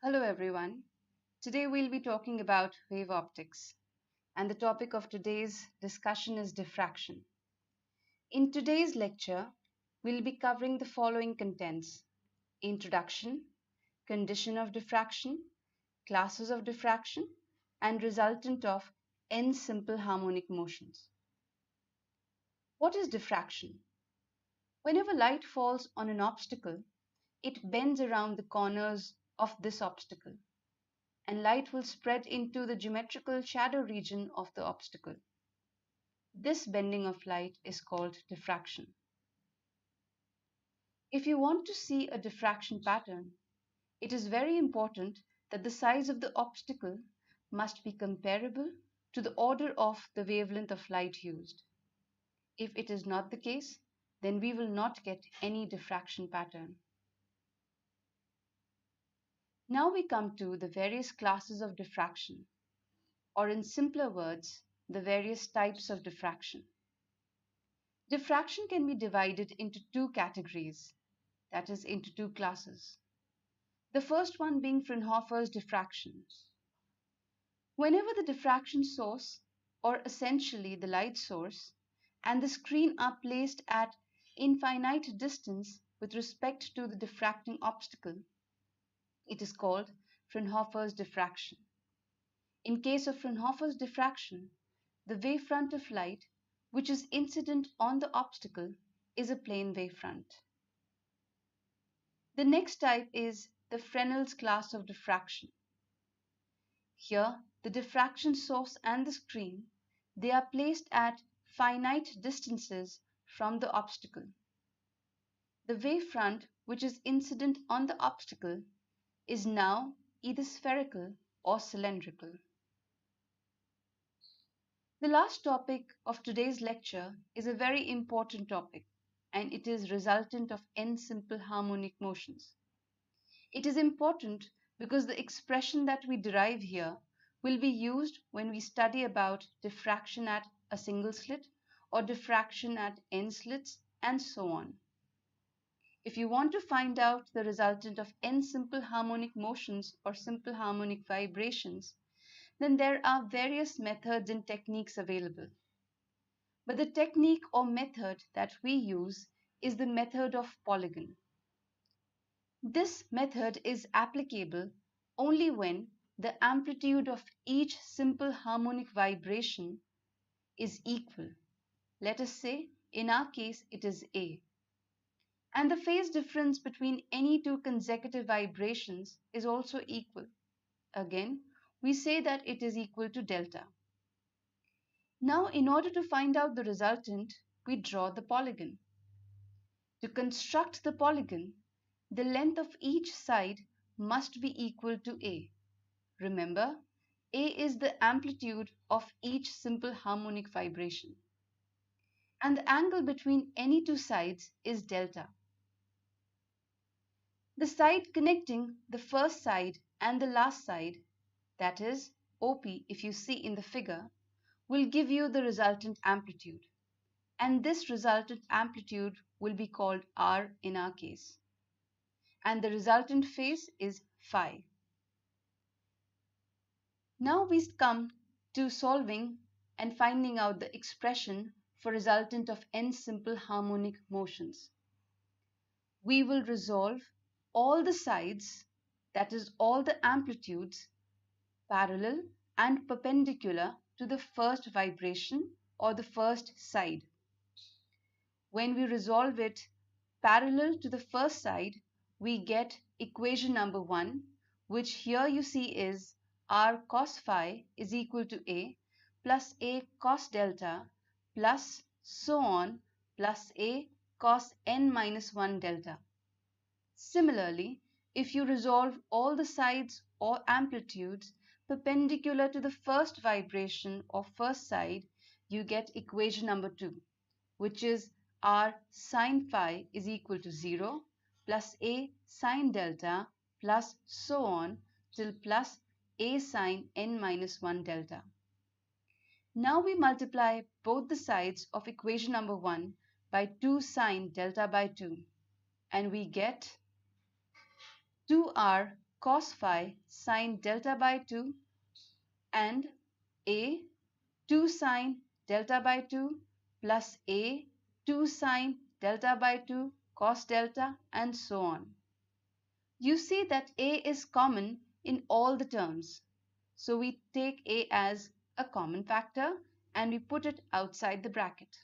Hello everyone. Today we'll be talking about wave optics, and the topic of today's discussion is diffraction. In today's lecture, we'll be covering the following contents: introduction, condition of diffraction, classes of diffraction, and resultant of n simple harmonic motions. What is diffraction? Whenever light falls on an obstacle, it bends around the corners of this obstacle, and light will spread into the geometrical shadow region of the obstacle. This bending of light is called diffraction. If you want to see a diffraction pattern, it is very important that the size of the obstacle must be comparable to the order of the wavelength of light used. If it is not the case, then we will not get any diffraction pattern. Now we come to the various classes of diffraction, or in simpler words, the various types of diffraction. Diffraction can be divided into two categories, that is, into two classes. The first one being Fraunhofer's diffraction. Whenever the diffraction source, or essentially the light source, and the screen are placed at infinite distance with respect to the diffracting obstacle, it is called Fraunhofer's diffraction. In case of Fraunhofer's diffraction, the wavefront of light, which is incident on the obstacle, is a plane wavefront. The next type is the Fresnel's class of diffraction. Here, the diffraction source and the screen, they are placed at finite distances from the obstacle. The wavefront, which is incident on the obstacle, is now either spherical or cylindrical. The last topic of today's lecture is a very important topic, and it is resultant of n simple harmonic motions. It is important because the expression that we derive here will be used when we study about diffraction at a single slit or diffraction at n slits and so on. If you want to find out the resultant of n simple harmonic motions or simple harmonic vibrations, then there are various methods and techniques available. But the technique or method that we use is the method of polygon. This method is applicable only when the amplitude of each simple harmonic vibration is equal. Let us say, in our case, it is A. And the phase difference between any two consecutive vibrations is also equal. Again, we say that it is equal to delta. Now, in order to find out the resultant, we draw the polygon. To construct the polygon, the length of each side must be equal to A. Remember, A is the amplitude of each simple harmonic vibration. And the angle between any two sides is delta. The side connecting the first side and the last side, that is OP if you see in the figure, will give you the resultant amplitude. And this resultant amplitude will be called R in our case. And the resultant phase is phi. Now we come to solving and finding out the expression for resultant of n simple harmonic motions. We will resolve all the sides, that is all the amplitudes, parallel and perpendicular to the first vibration or the first side. When we resolve it parallel to the first side, we get equation number 1, which here you see is R cos phi is equal to A plus A cos delta plus so on plus A cos n minus 1 delta. Similarly, if you resolve all the sides or amplitudes perpendicular to the first vibration or first side, you get equation number 2, which is R sin phi is equal to 0 plus A sin delta plus so on till plus A sin n minus 1 delta. Now we multiply both the sides of equation number 1 by 2 sin delta by 2, and we get 2R cos phi sine delta by 2 and a 2 sine delta by 2 plus a 2 sine delta by 2 cos delta and so on. You see that a is common in all the terms. So we take a as a common factor and we put it outside the bracket.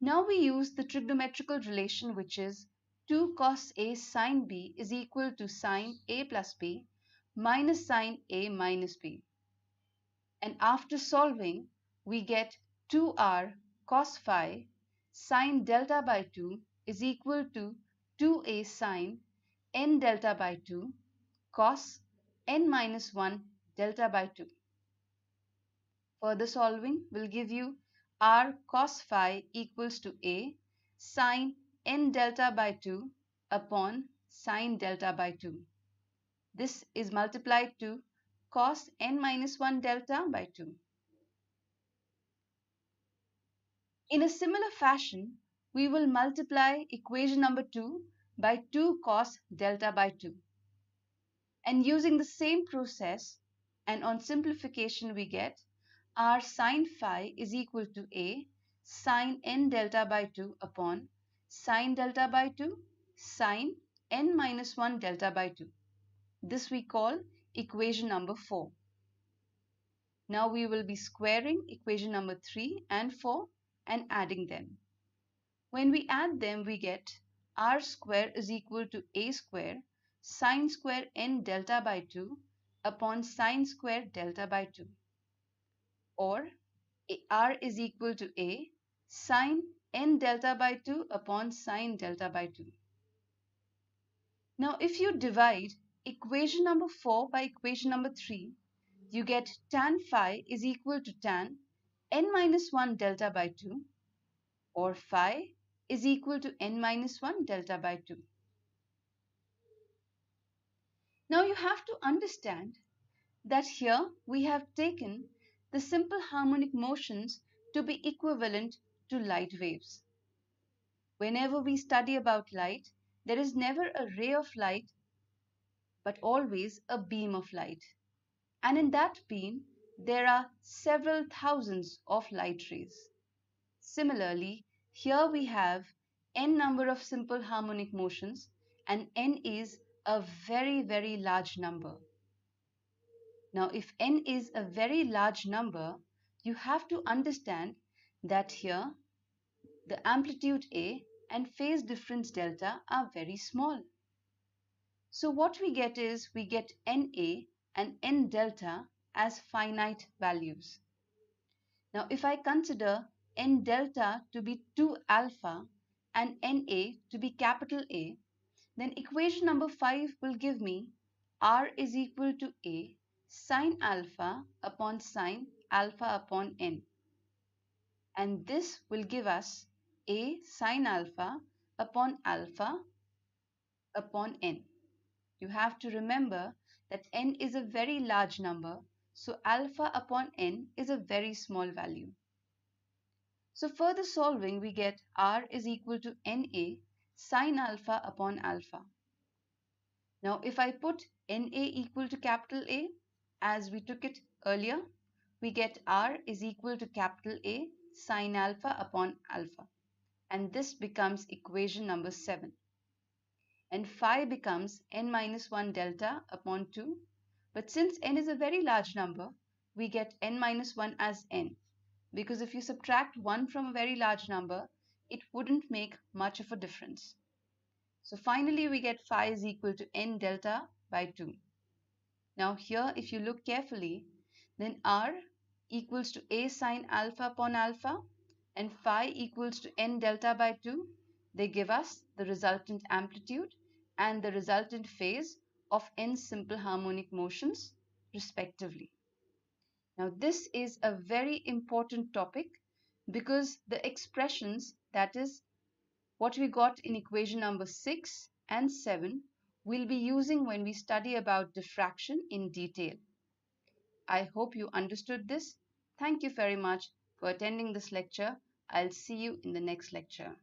Now we use the trigonometrical relation, which is 2 cos a sine b is equal to sine a plus b minus sine a minus b. And after solving, we get 2r cos phi sine delta by 2 is equal to 2a sine n delta by 2 cos n minus 1 delta by 2. Further solving will give you r cos phi equals to a sine n delta by 2 upon sine delta by 2. This is multiplied to cos n minus 1 delta by 2. In a similar fashion, we will multiply equation number 2 by 2 cos delta by 2. And using the same process and on simplification, we get r sine phi is equal to a sine n delta by 2 upon sine delta by 2 sine n minus 1 delta by 2. This we call equation number 4. Now we will be squaring equation number 3 and 4 and adding them. When we add them, we get r square is equal to a square sine square n delta by 2 upon sine square delta by 2, or r is equal to a sine n delta by 2 upon sine delta by 2. Now if you divide equation number 4 by equation number 3, you get tan phi is equal to tan n minus 1 delta by 2, or phi is equal to n minus 1 delta by 2. Now you have to understand that here we have taken the simple harmonic motions to be equivalent to light waves. Whenever we study about light, there is never a ray of light, but always a beam of light. And in that beam, there are several thousands of light rays. Similarly, here we have n number of simple harmonic motions, and n is a very, very large number. Now, if n is a very large number, you have to understand that here the amplitude A and phase difference delta are very small. So what we get is we get NA and N delta as finite values. Now, if I consider N delta to be 2 alpha and Na to be capital A, then equation number 5 will give me R is equal to A sine alpha upon sine alpha upon N. And this will give us A sine alpha upon N. You have to remember that N is a very large number, so alpha upon N is a very small value. So further solving, we get R is equal to Na sine alpha upon alpha. Now if I put Na equal to capital A as we took it earlier, we get R is equal to capital A sine alpha upon alpha, and this becomes equation number 7. And phi becomes n minus 1 delta upon 2, but since n is a very large number, we get n minus 1 as n, because if you subtract 1 from a very large number, it wouldn't make much of a difference. So finally we get phi is equal to n delta by 2. Now here if you look carefully, then R equals to A sine alpha upon alpha and phi equals to n delta by 2. They give us the resultant amplitude and the resultant phase of n simple harmonic motions respectively. Now this is a very important topic because the expressions, that is what we got in equation number 6 and 7, we'll be using when we study about diffraction in detail. I hope you understood this. Thank you very much for attending this lecture. I'll see you in the next lecture.